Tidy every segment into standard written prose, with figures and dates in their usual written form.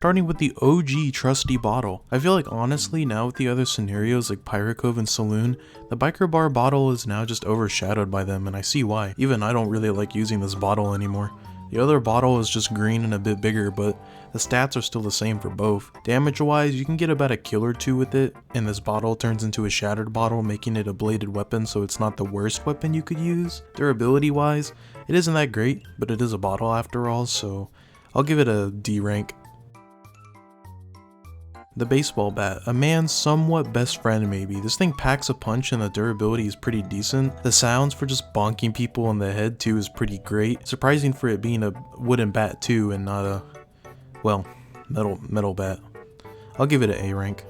starting with the OG trusty bottle. I feel like honestly now with the other scenarios like Pirate Cove and Saloon, the biker bar bottle is now just overshadowed by them, and I see why. Even I don't really like using this bottle anymore. The other bottle is just green and a bit bigger, but the stats are still the same for both. Damage wise, you can get about a kill or two with it, and this bottle turns into a shattered bottle, making it a bladed weapon, so it's not the worst weapon you could use. Durability wise, it isn't that great, but it is a bottle after all, so I'll give it a D rank. The baseball bat, a man's somewhat best friend maybe. This thing packs a punch and the durability is pretty decent. The sounds for just bonking people on the head too is pretty great. Surprising for it being a wooden bat too and not a, well, metal bat. I'll give it an A rank.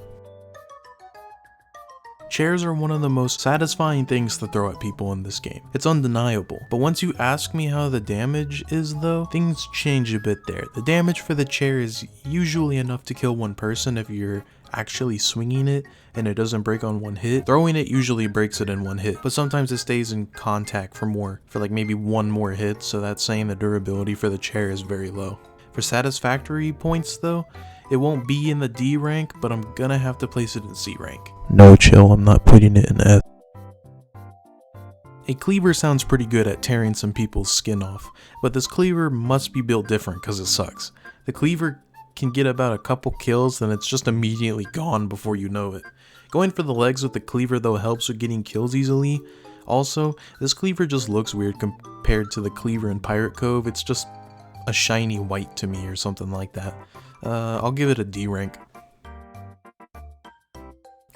Chairs are one of the most satisfying things to throw at people in this game. It's undeniable. But once you ask me how the damage is though, things change a bit there. The damage for the chair is usually enough to kill one person if you're actually swinging it and it doesn't break on one hit. Throwing it usually breaks it in one hit, but sometimes it stays in contact for like maybe one more hit, so that's saying the durability for the chair is very low. For satisfactory points though, it won't be in the D rank, but I'm gonna have to place it in C rank. No, chill, I'm not putting it in F. A cleaver sounds pretty good at tearing some people's skin off, but this cleaver must be built different because it sucks. The cleaver can get about a couple kills, then it's just immediately gone before you know it. Going for the legs with the cleaver though helps with getting kills easily. Also, this cleaver just looks weird compared to the cleaver in Pirate Cove. It's just a shiny white to me or something like that. I'll give it a D rank.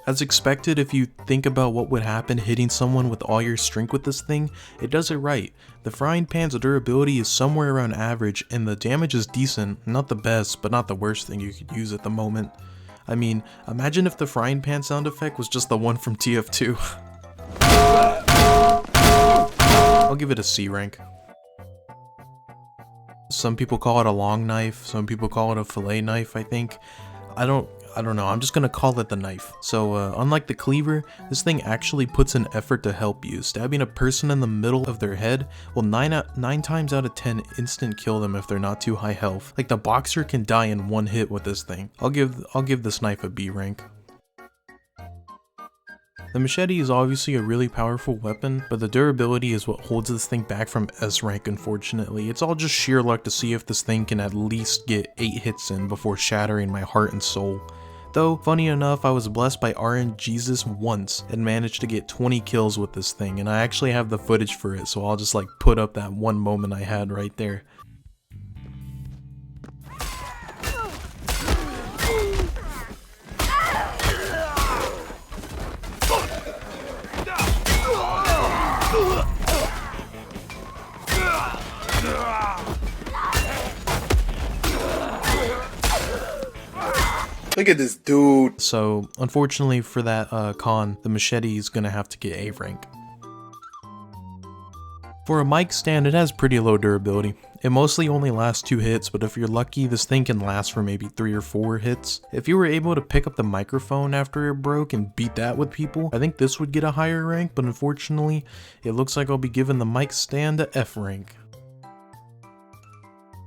As expected, if you think about what would happen hitting someone with all your strength with this thing, it does it right. The frying pan's durability is somewhere around average and the damage is decent, not the best, but not the worst thing you could use at the moment. I mean, imagine if the frying pan sound effect was just the one from TF2. I'll give it a C rank. Some people call it a long knife, some people call it a fillet knife, I think. I don't know, I'm just gonna call it the knife. So unlike the cleaver, this thing actually puts an effort to help you. Stabbing a person in the middle of their head will 9 times out of 10 instant kill them if they're not too high health. Like the boxer can die in one hit with this thing. I'll give this knife a B rank. The machete is obviously a really powerful weapon, but the durability is what holds this thing back from S rank unfortunately. It's all just sheer luck to see if this thing can at least get 8 hits in before shattering my heart and soul. Though, funny enough, I was blessed by RNGesus once and managed to get 20 kills with this thing, and I actually have the footage for it, so I'll just like put up that one moment I had right there. Look at this dude. So, unfortunately for that con, the machete is gonna have to get A rank. For a mic stand, it has pretty low durability. It mostly only lasts 2 hits, but if you're lucky, this thing can last for maybe 3 or 4 hits. If you were able to pick up the microphone after it broke and beat that with people, I think this would get a higher rank, but unfortunately, it looks like I'll be giving the mic stand a F rank.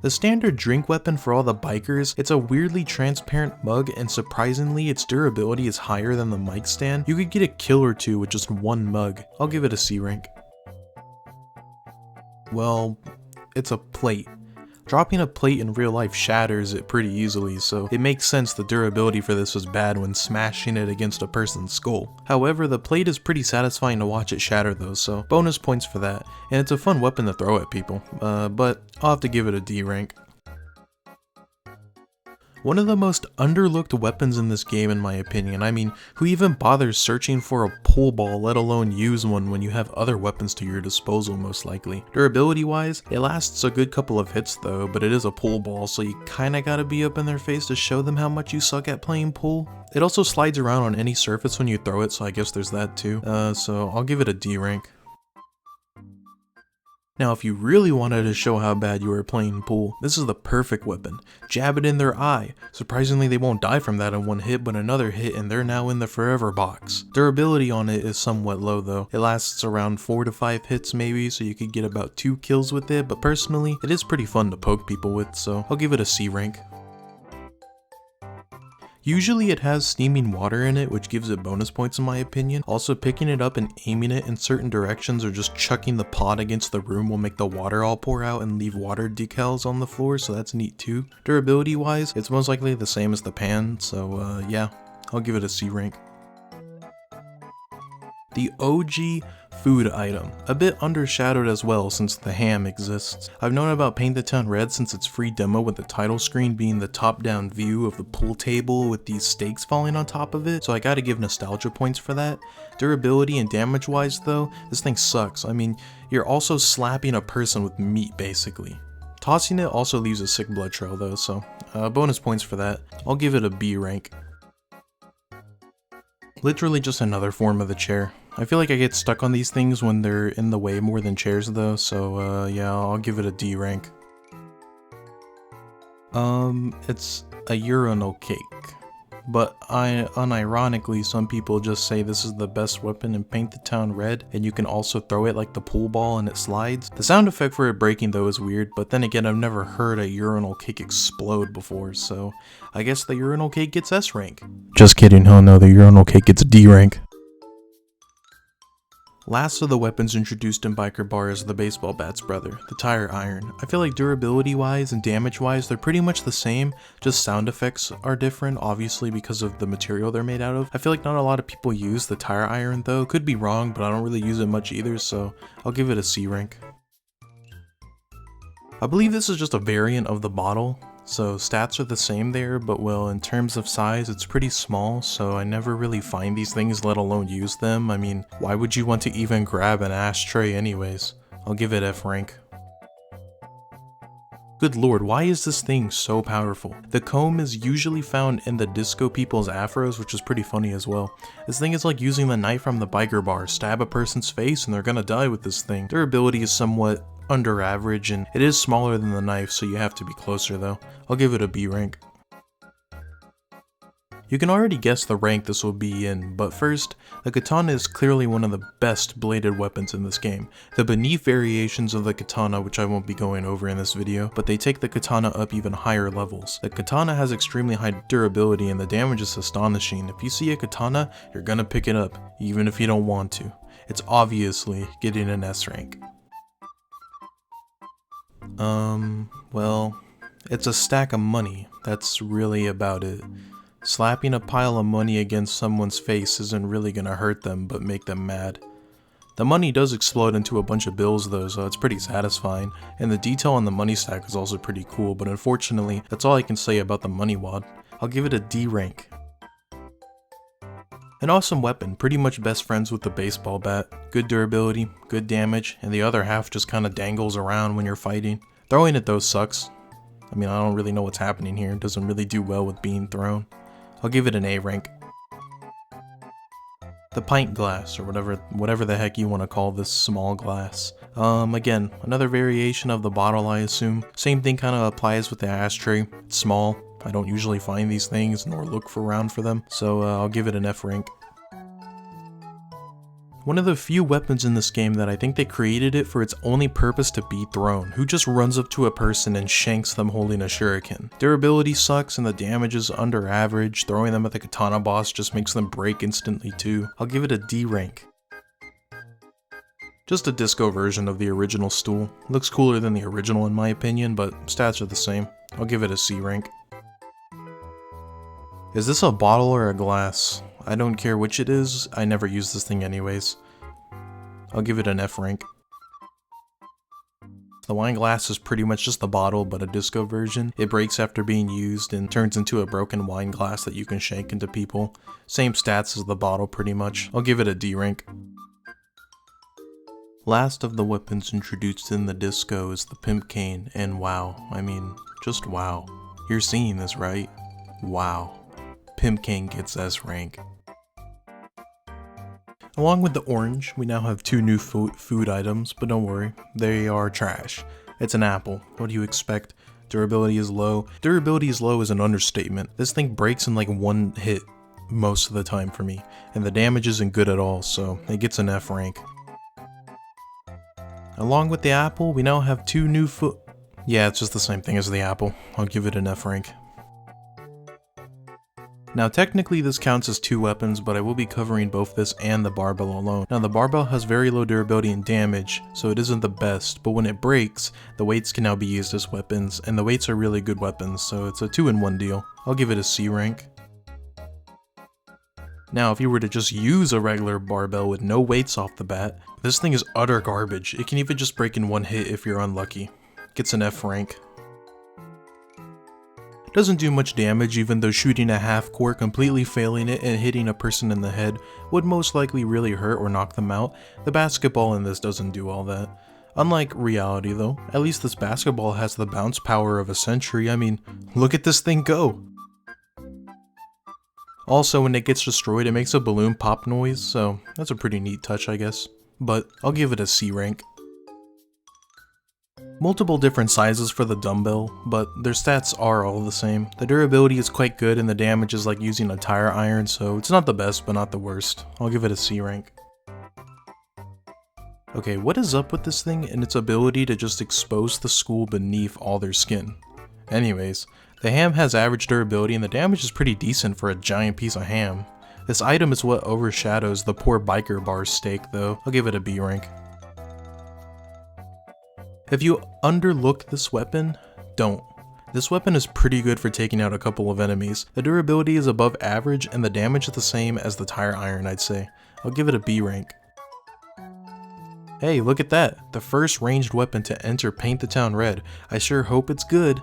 The standard drink weapon for all the bikers, it's a weirdly transparent mug and surprisingly its durability is higher than the mic stand. You could get a kill or 2 with just one mug. I'll give it a C rank. Well, it's a plate. Dropping a plate in real life shatters it pretty easily, so it makes sense the durability for this was bad when smashing it against a person's skull. However, the plate is pretty satisfying to watch it shatter though, so bonus points for that. And it's a fun weapon to throw at people, but I'll have to give it a D rank. One of the most underlooked weapons in this game in my opinion. I mean, who even bothers searching for a pull ball, let alone use one when you have other weapons to your disposal most likely. Durability wise, it lasts a good couple of hits though, but it is a pull ball, so you kinda gotta be up in their face to show them how much you suck at playing pool. It also slides around on any surface when you throw it, so I guess there's that too. So I'll give it a D rank. Now if you really wanted to show how bad you were playing pool, this is the perfect weapon. Jab it in their eye. Surprisingly they won't die from that in one hit, but another hit and they're now in the forever box. Durability on it is somewhat low though. It lasts around 4 to 5 hits maybe, so you could get about 2 kills with it, but personally, it is pretty fun to poke people with, so I'll give it a C rank. Usually it has steaming water in it, which gives it bonus points in my opinion. Also, picking it up and aiming it in certain directions or just chucking the pot against the room will make the water all pour out and leave water decals on the floor, so that's neat too. Durability wise, it's most likely the same as the pan, so yeah, I'll give it a C rank. The OG food item, a bit undershadowed as well since the ham exists. I've known about Paint the Town Red since its free demo, with the title screen being the top-down view of the pool table with these steaks falling on top of it, so I gotta give nostalgia points for that. Durability and damage wise though, this thing sucks. I mean, you're also slapping a person with meat basically. Tossing it also leaves a sick blood trail though, so bonus points for that. I'll give it a B rank. Literally just another form of the chair. I feel like I get stuck on these things when they're in the way more than chairs though, so yeah, I'll give it a D rank. It's a urinal cake. But unironically, some people just say this is the best weapon in Paint the Town Red, and you can also throw it like the pool ball and it slides. The sound effect for it breaking though is weird, but then again, I've never heard a urinal cake explode before, so I guess the urinal cake gets S rank. Just kidding, hell no, the urinal cake gets D rank. Last of the weapons introduced in Biker Bar is the baseball bat's brother, the tire iron. I feel like durability wise and damage wise they're pretty much the same, just sound effects are different, obviously because of the material they're made out of. I feel like not a lot of people use the tire iron though, could be wrong, but I don't really use it much either, so I'll give it a C rank. I believe this is just a variant of the bottle. So stats are the same there, but well, in terms of size, it's pretty small, so I never really find these things, let alone use them. I mean, why would you want to even grab an ashtray anyways? I'll give it F rank. Good lord, why is this thing so powerful? The comb is usually found in the disco people's afros, which is pretty funny as well. This thing is like using the knife from the Biker Bar, stab a person's face and they're gonna die with this thing. Durability is somewhat under average, and it is smaller than the knife, so you have to be closer though. I'll give it a B rank. You can already guess the rank this will be in, but first, the katana is clearly one of the best bladed weapons in this game. The beneath variations of the katana, which I won't be going over in this video, but they take the katana up even higher levels. The katana has extremely high durability and the damage is astonishing. If you see a katana, you're gonna pick it up, even if you don't want to. It's obviously getting an S rank. Well, it's a stack of money. That's really about it. Slapping a pile of money against someone's face isn't really gonna hurt them, but make them mad. The money does explode into a bunch of bills though, so it's pretty satisfying, and the detail on the money stack is also pretty cool, but unfortunately, that's all I can say about the money wad. I'll give it a D rank. An awesome weapon, pretty much best friends with the baseball bat. Good durability, good damage, and the other half just kinda dangles around when you're fighting. Throwing it though sucks. I mean, I don't really know what's happening here. It doesn't really do well with being thrown. I'll give it an A rank. The Pint Glass, or whatever the heck you want to call this small glass. Again, another variation of the bottle, I assume. Same thing kind of applies with the ashtray. It's small. I don't usually find these things nor look around for them, so I'll give it an F rank. One of the few weapons in this game that I think they created it for its only purpose to be thrown. Who just runs up to a person and shanks them holding a shuriken? Durability sucks and the damage is under average. Throwing them at the katana boss just makes them break instantly too. I'll give it a D rank. Just a disco version of the original Stool. Looks cooler than the original in my opinion, but stats are the same. I'll give it a C rank. Is this a bottle or a glass? I don't care which it is, I never use this thing anyways. I'll give it an F rank. The wine glass is pretty much just the bottle, but a disco version. It breaks after being used and turns into a broken wine glass that you can shank into people. Same stats as the bottle pretty much. I'll give it a D rank. Last of the weapons introduced in the disco is the Pimp Cane, and wow, I mean, just wow. You're seeing this, right? Wow. Pimp Cane gets S rank. Along with the orange, we now have two new food items, but don't worry, they are trash. It's an apple. What do you expect? Durability is low. Durability is low is an understatement. This thing breaks in like one hit most of the time for me, and the damage isn't good at all, so it gets an F rank. Along with the apple, we now have two new Yeah, it's just the same thing as the apple. I'll give it an F rank. Now technically this counts as 2 weapons, but I will be covering both this and the barbell alone. Now the barbell has very low durability and damage, so it isn't the best, but when it breaks, the weights can now be used as weapons, and the weights are really good weapons, so it's a 2-in-1 deal. I'll give it a C rank. Now if you were to just use a regular barbell with no weights off the bat, this thing is utter garbage. It can even just break in 1 hit if you're unlucky. Gets an F rank. Doesn't do much damage, even though shooting a half core, completely failing it, and hitting a person in the head would most likely really hurt or knock them out. The basketball in this doesn't do all that. Unlike reality though, at least this basketball has the bounce power of a century. I mean, look at this thing go! Also, when it gets destroyed, it makes a balloon pop noise, so that's a pretty neat touch, I guess. But I'll give it a C rank. Multiple different sizes for the dumbbell, but their stats are all the same. The durability is quite good and the damage is like using a tire iron, so it's not the best but not the worst. I'll give it a C rank. Okay, what is up with this thing and its ability to just expose the skull beneath all their skin? Anyways, the ham has average durability and the damage is pretty decent for a giant piece of ham. This item is what overshadows the poor biker bar steak though. I'll give it a B rank. If you underlook this weapon, don't. This weapon is pretty good for taking out a couple of enemies. The durability is above average and the damage is the same as the tire iron, I'd say. I'll give it a B rank. Hey, look at that. The first ranged weapon to enter Paint the Town Red. I sure hope it's good.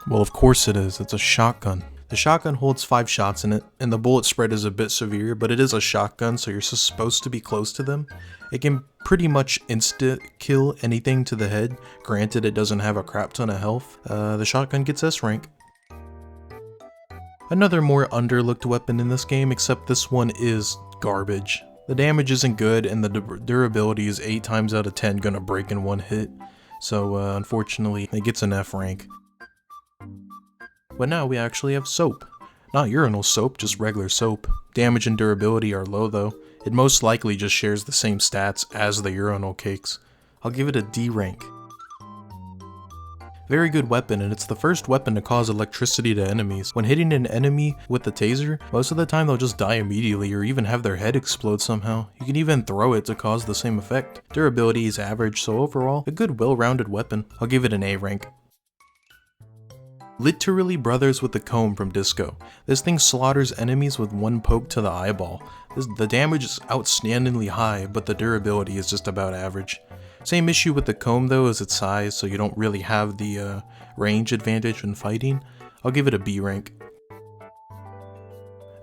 Well, of course it is. It's a shotgun. The shotgun holds 5 shots in it, and the bullet spread is a bit severe, but it is a shotgun, so you're supposed to be close to them. It can pretty much instant kill anything to the head. Granted, it doesn't have a crap ton of health. The shotgun gets S rank. Another more underlooked weapon in this game, except this one is garbage. The damage isn't good, and the durability is 8 times out of 10 gonna break in 1 hit. So unfortunately, it gets an F rank. But now we actually have soap. Not urinal soap, just regular soap. Damage and durability are low though. It most likely just shares the same stats as the urinal cakes. I'll give it a D rank. Very good weapon, and it's the first weapon to cause electricity to enemies. When hitting an enemy with the taser, most of the time they'll just die immediately or even have their head explode somehow. You can even throw it to cause the same effect. Durability is average, so overall, a good well-rounded weapon. I'll give it an A rank. Literally brothers with the comb from Disco. This thing slaughters enemies with 1 poke to the eyeball. The damage is outstandingly high, but the durability is just about average. Same issue with the comb though as its size, so you don't really have the range advantage when fighting. I'll give it a B rank.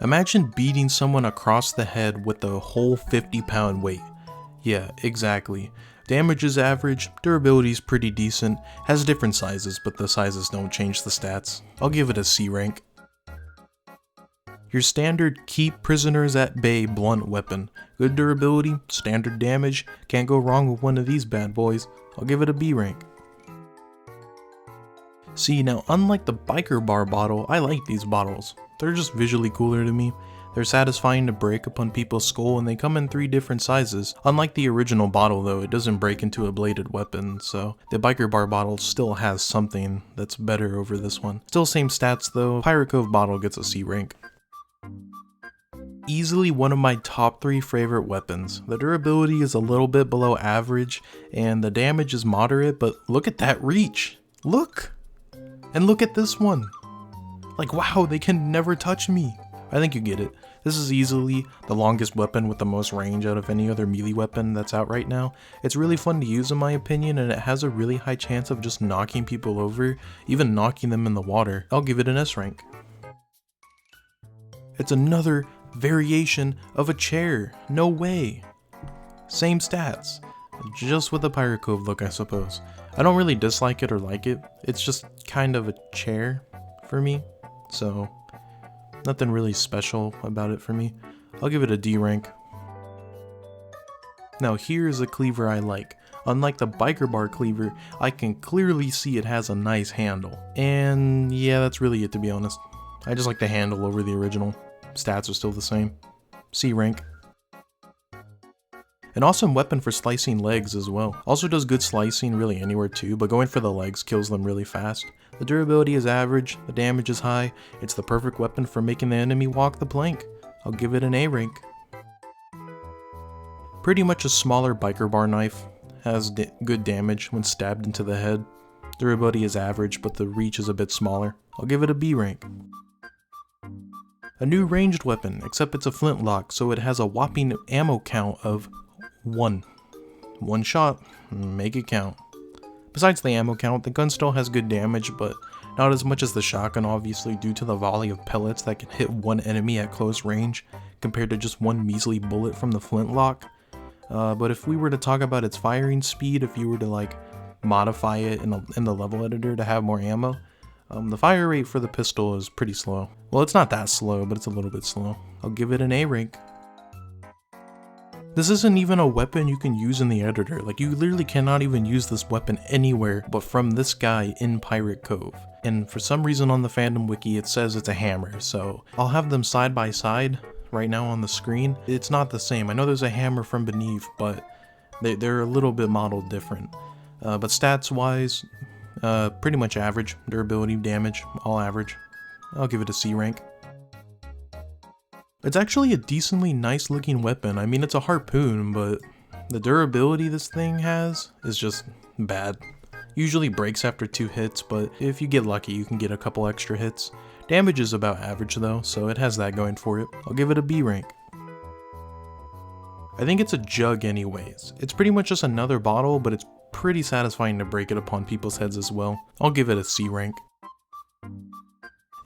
Imagine beating someone across the head with a whole 50-pound weight. Yeah, exactly. Damage is average, durability is pretty decent, has different sizes, but the sizes don't change the stats. I'll give it a C rank. Your standard keep prisoners at bay blunt weapon. Good durability, standard damage, can't go wrong with one of these bad boys. I'll give it a B rank. See, now unlike the biker bar bottle, I like these bottles. They're just visually cooler to me. They're satisfying to break upon people's skull, and they come in 3 different sizes. Unlike the original bottle though, it doesn't break into a bladed weapon, so the biker bar bottle still has something that's better over this one. Still same stats though, Pirate Cove bottle gets a C rank. Easily one of my top 3 favorite weapons. The durability is a little bit below average, and the damage is moderate, but look at that reach! Look! And look at this one! Like wow, they can never touch me! I think you get it. This is easily the longest weapon with the most range out of any other melee weapon that's out right now. It's really fun to use in my opinion, and it has a really high chance of just knocking people over, even knocking them in the water. I'll give it an S rank. It's another variation of a chair. No way. Same stats. Just with a Pirate Cove look, I suppose. I don't really dislike it or like it. It's just kind of a chair for me. So nothing really special about it for me. I'll give it a D rank. Now here's a cleaver I like. Unlike the biker bar cleaver, I can clearly see it has a nice handle. And yeah, that's really it to be honest. I just like the handle over the original. Stats are still the same. C rank. An awesome weapon for slicing legs as well. Also does good slicing really anywhere too, but going for the legs kills them really fast. The durability is average, the damage is high, it's the perfect weapon for making the enemy walk the plank. I'll give it an A rank. Pretty much a smaller biker bar knife, has good damage when stabbed into the head. Durability is average, but the reach is a bit smaller. I'll give it a B rank. A new ranged weapon, except it's a flintlock, so it has a whopping ammo count of 1. One shot, make it count. Besides the ammo count, the gun still has good damage, but not as much as the shotgun, obviously, due to the volley of pellets that can hit one enemy at close range, compared to just one measly bullet from the flintlock. But if we were to talk about its firing speed, if you were to like modify it in the level editor to have more ammo, the fire rate for the pistol is pretty slow. Well, it's not that slow, but it's a little bit slow. I'll give it an A rank. This isn't even a weapon you can use in the editor. Like, you literally cannot even use this weapon anywhere but from this guy in Pirate Cove. And for some reason on the fandom wiki it says it's a hammer, so I'll have them side by side right now on the screen. It's not the same. I know there's a hammer from beneath, but they're a little bit modeled different. But stats wise, pretty much average. Durability, damage, all average. I'll give it a C rank. It's actually a decently nice looking weapon. I mean, it's a harpoon, but the durability this thing has is just bad. Usually breaks after 2 hits, but if you get lucky, you can get a couple extra hits. Damage is about average though, so it has that going for it. I'll give it a B rank. I think it's a jug anyways. It's pretty much just another bottle, but it's pretty satisfying to break it upon people's heads as well. I'll give it a C rank.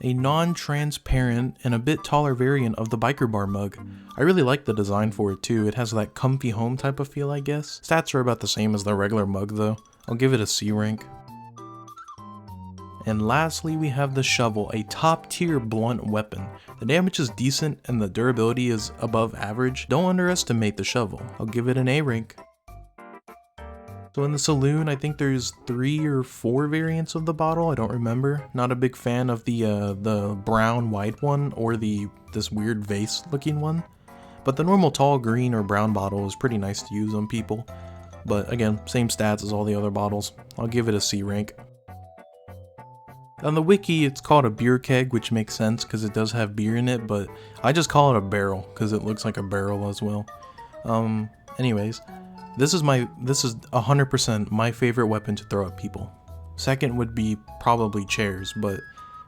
A non-transparent and a bit taller variant of the biker bar mug. I really like the design for it too. It has that comfy home type of feel, I guess. Stats are about the same as the regular mug though. I'll give it a C rank. And lastly, we have the shovel, a top tier blunt weapon. The damage is decent and the durability is above average. Don't underestimate the shovel. I'll give it an A rank. So in the Saloon, I think there's 3 or 4 variants of the bottle. I don't remember. Not a big fan of the brown white one or this weird vase looking one. But the normal tall green or brown bottle is pretty nice to use on people. But again, same stats as all the other bottles. I'll give it a C rank. On the wiki, it's called a beer keg, which makes sense because it does have beer in it, but I just call it a barrel because it looks like a barrel as well. Anyways. This is 100% my favorite weapon to throw at people. Second would be probably chairs, but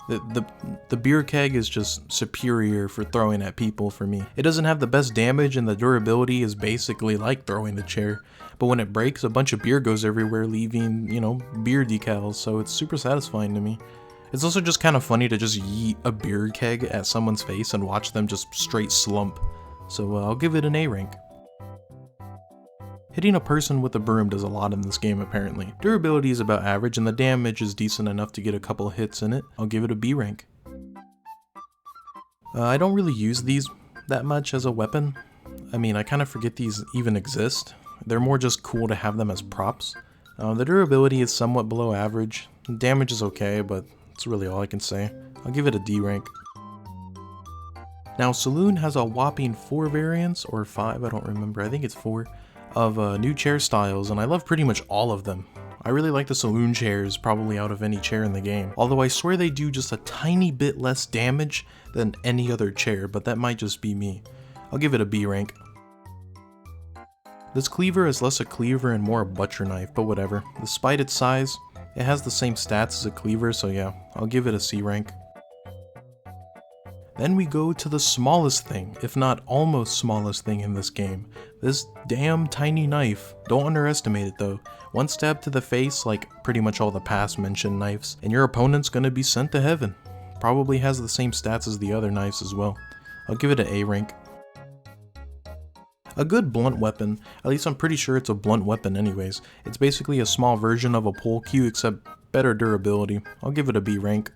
the beer keg is just superior for throwing at people for me. It doesn't have the best damage and the durability is basically like throwing a chair, but when it breaks, a bunch of beer goes everywhere, leaving, you know, beer decals, so it's super satisfying to me. It's also just kind of funny to just yeet a beer keg at someone's face and watch them just straight slump. So I'll give it an A rank. Hitting a person with a broom does a lot in this game apparently. Durability is about average and the damage is decent enough to get a couple hits in it. I'll give it a B rank. I don't really use these that much as a weapon. I mean, I kind of forget these even exist. They're more just cool to have them as props. The durability is somewhat below average. The damage is okay, but that's really all I can say. I'll give it a D rank. Now, Saloon has a whopping 4 variants, or 5, I don't remember, I think it's 4. Of new chair styles, and I love pretty much all of them. I really like the Saloon chairs probably out of any chair in the game, although I swear they do just a tiny bit less damage than any other chair, but that might just be me. I'll give it a B rank. This Cleaver is less a cleaver and more a butcher knife, but whatever. Despite its size, it has the same stats as a cleaver, so yeah, I'll give it a C rank. Then we go to the smallest thing, if not almost smallest thing in this game. This damn tiny knife. Don't underestimate it though. One stab to the face, like pretty much all the past mentioned knives, and your opponent's gonna be sent to heaven. Probably has the same stats as the other knives as well. I'll give it an A rank. A good blunt weapon, at least I'm pretty sure it's a blunt weapon anyways. It's basically a small version of a pole cue except better durability. I'll give it a B rank.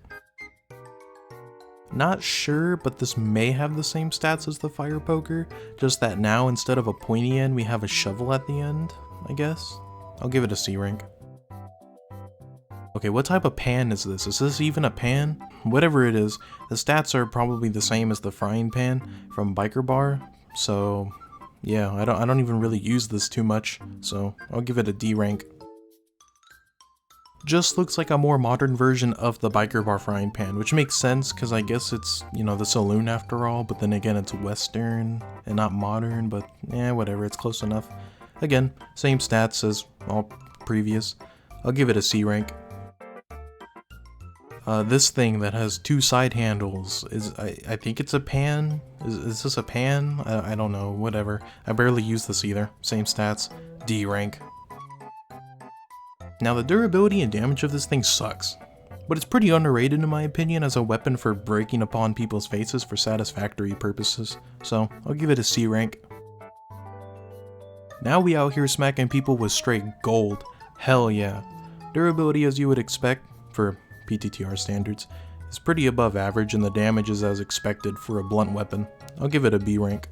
Not sure, but this may have the same stats as the fire poker, just that now instead of a pointy end we have a shovel at the end, I guess. I'll give it a C rank. Okay, what type of pan is this? Is this even a pan? Whatever it is, the stats are probably the same as the frying pan from Biker Bar, so Yeah, I don't even really use this too much, so I'll give it a D rank. Just looks like a more modern version of the biker bar frying pan, which makes sense because I guess it's, you know, the saloon after all, but then again it's Western and not modern, but yeah, whatever, it's close enough. Again, same stats as all previous. I'll give it a C rank. This thing that has 2 side handles is, I think it's a pan? Is this a pan? I don't know, whatever. I barely use this either. Same stats, D rank. Now the durability and damage of this thing sucks, but it's pretty underrated in my opinion as a weapon for breaking upon people's faces for satisfactory purposes, so I'll give it a C rank. Now we out here smacking people with straight gold. Hell yeah. Durability, as you would expect for PTTR standards, is pretty above average and the damage is as expected for a blunt weapon. I'll give it a B rank.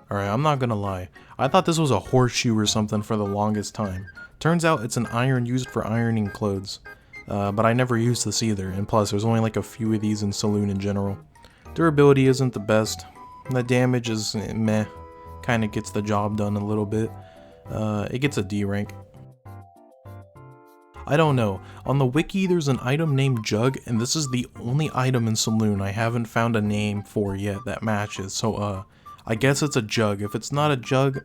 Alright, I'm not gonna lie. I thought this was a horseshoe or something for the longest time. Turns out it's an iron used for ironing clothes. But I never used this either, and plus there's only like a few of these in Saloon in general. Durability isn't the best. The damage is meh. Kinda gets the job done a little bit. It gets a D rank. I don't know. On the wiki there's an item named Jug, and this is the only item in Saloon I haven't found a name for yet that matches, so I guess it's a jug. If it's not a jug,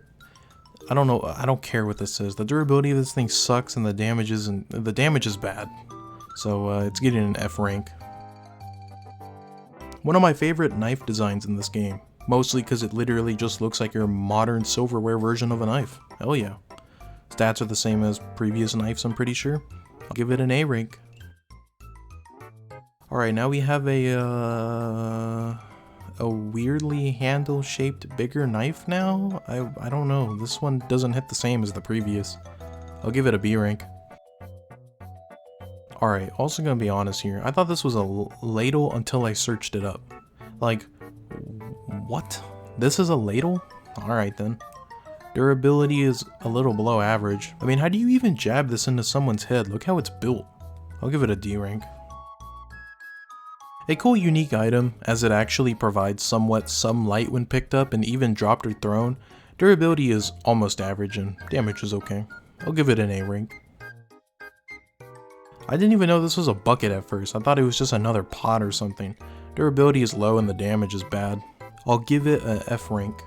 I don't know. I don't care what this is. The durability of this thing sucks, and the damage is bad. So it's getting an F rank. One of my favorite knife designs in this game, mostly because it literally just looks like your modern silverware version of a knife. Hell yeah. Stats are the same as previous knives, I'm pretty sure. I'll give it an A rank. Alright, now we have a weirdly handle-shaped bigger knife now? I don't know. This one doesn't hit the same as the previous. I'll give it a B rank. Alright, also gonna be honest here. I thought this was a ladle until I searched it up. Like, what? This is a ladle? Alright then. Durability is a little below average. I mean, how do you even jab this into someone's head? Look how it's built. I'll give it a D rank. A cool unique item, as it actually provides somewhat some light when picked up and even dropped or thrown. Durability is almost average and damage is okay. I'll give it an A rank. I didn't even know this was a bucket at first. I thought it was just another pot or something. Durability is low and the damage is bad. I'll give it an F rank.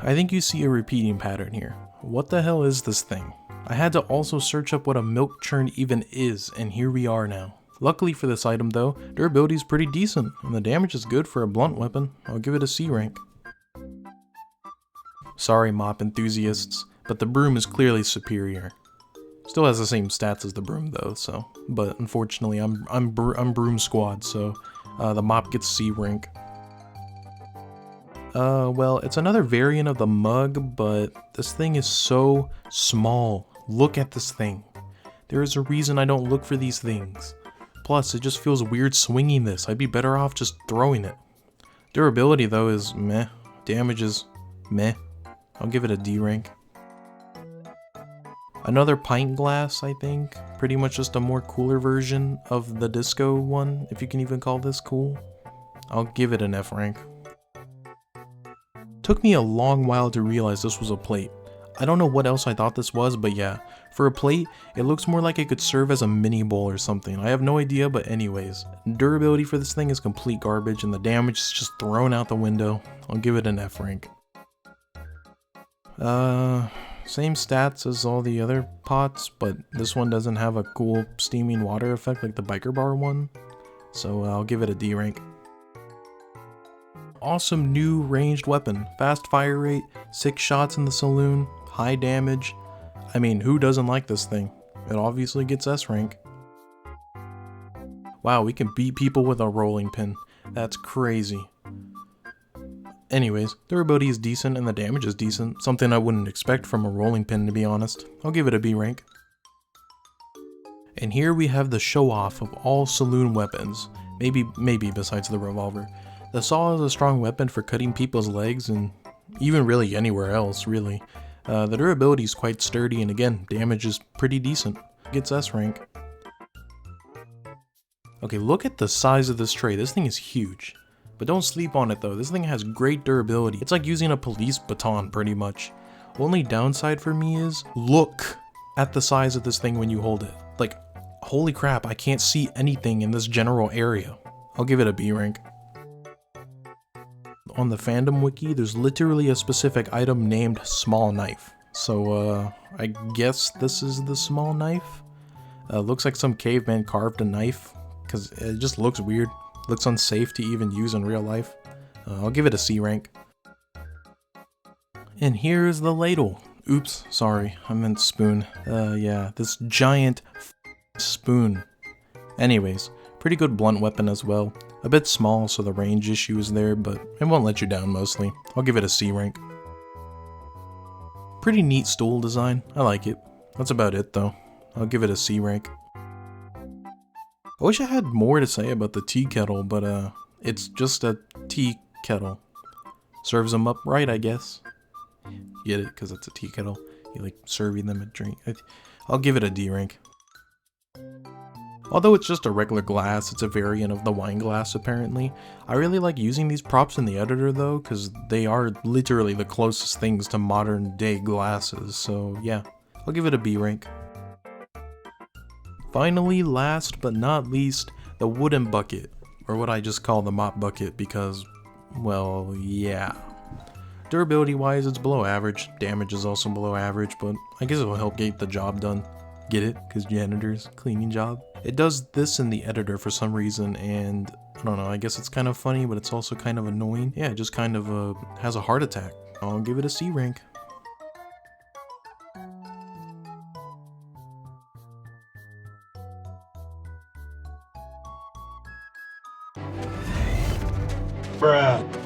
I think you see a repeating pattern here. What the hell is this thing? I had to also search up what a milk churn even is, and here we are now. Luckily for this item though, durability is pretty decent, and the damage is good for a blunt weapon. I'll give it a C rank. Sorry mop enthusiasts, but the broom is clearly superior. Still has the same stats as the broom though, so. But unfortunately I'm broom squad, so the mop gets C rank. Well, it's another variant of the mug, but this thing is so small. Look at this thing. There is a reason I don't look for these things. Plus, it just feels weird swinging this. I'd be better off just throwing it. Durability, though, is meh. Damage is meh. I'll give it a D rank. Another Pint Glass, I think. Pretty much just a more cooler version of the disco one, if you can even call this cool. I'll give it an F rank. Took me a long while to realize this was a plate. I don't know what else I thought this was, but yeah. For a plate, it looks more like it could serve as a mini bowl or something. I have no idea, but anyways. Durability for this thing is complete garbage, and the damage is just thrown out the window. I'll give it an F rank. Same stats as all the other pots, but this one doesn't have a cool steaming water effect like the biker bar one. So I'll give it a D rank. Awesome new ranged weapon. Fast fire rate, 6 shots in the saloon, high damage. I mean, who doesn't like this thing? It obviously gets S rank. Wow, we can beat people with a rolling pin. That's crazy. Anyways, durability is decent and the damage is decent. Something I wouldn't expect from a rolling pin, to be honest. I'll give it a B rank. And here we have the show off of all saloon weapons. Maybe besides the revolver. The saw is a strong weapon for cutting people's legs and even really anywhere else, really. The durability is quite sturdy and again, damage is pretty decent. Gets S rank. Okay, look at the size of this tray. This thing is huge. But don't sleep on it though, this thing has great durability. It's like using a police baton pretty much. Only downside for me is, look at the size of this thing when you hold it. Like, holy crap, I can't see anything in this general area. I'll give it a B rank. On the fandom wiki, there's literally a specific item named small knife. So, I guess this is the small knife? Looks like some caveman carved a knife, because it just looks weird. Looks unsafe to even use in real life. I'll give it a C rank. And here's the ladle. Oops, sorry, I meant spoon. Yeah, this giant spoon. Anyways, pretty good blunt weapon as well. A bit small, so the range issue is there, but it won't let you down mostly. I'll give it a C rank. Pretty neat stool design, I like it. That's about it though. I'll give it a C rank. I wish I had more to say about the tea kettle, but it's just a tea kettle. Serves them up right, I guess. Get it? Because it's a tea kettle. You like serving them a drink. I'll give it a D rank. Although it's just a regular glass, it's a variant of the wine glass apparently. I really like using these props in the editor though, because they are literally the closest things to modern day glasses, so yeah. I'll give it a B rank. Finally, last but not least, the wooden bucket, or what I just call the mop bucket because, well, yeah. Durability wise, it's below average, damage is also below average, but I guess it will help get the job done. Get it? Because janitors, cleaning job. It does this in the editor for some reason, and I don't know, I guess it's kind of funny, but it's also kind of annoying. Yeah, it just kind of has a heart attack. I'll give it a C rank. Bruh.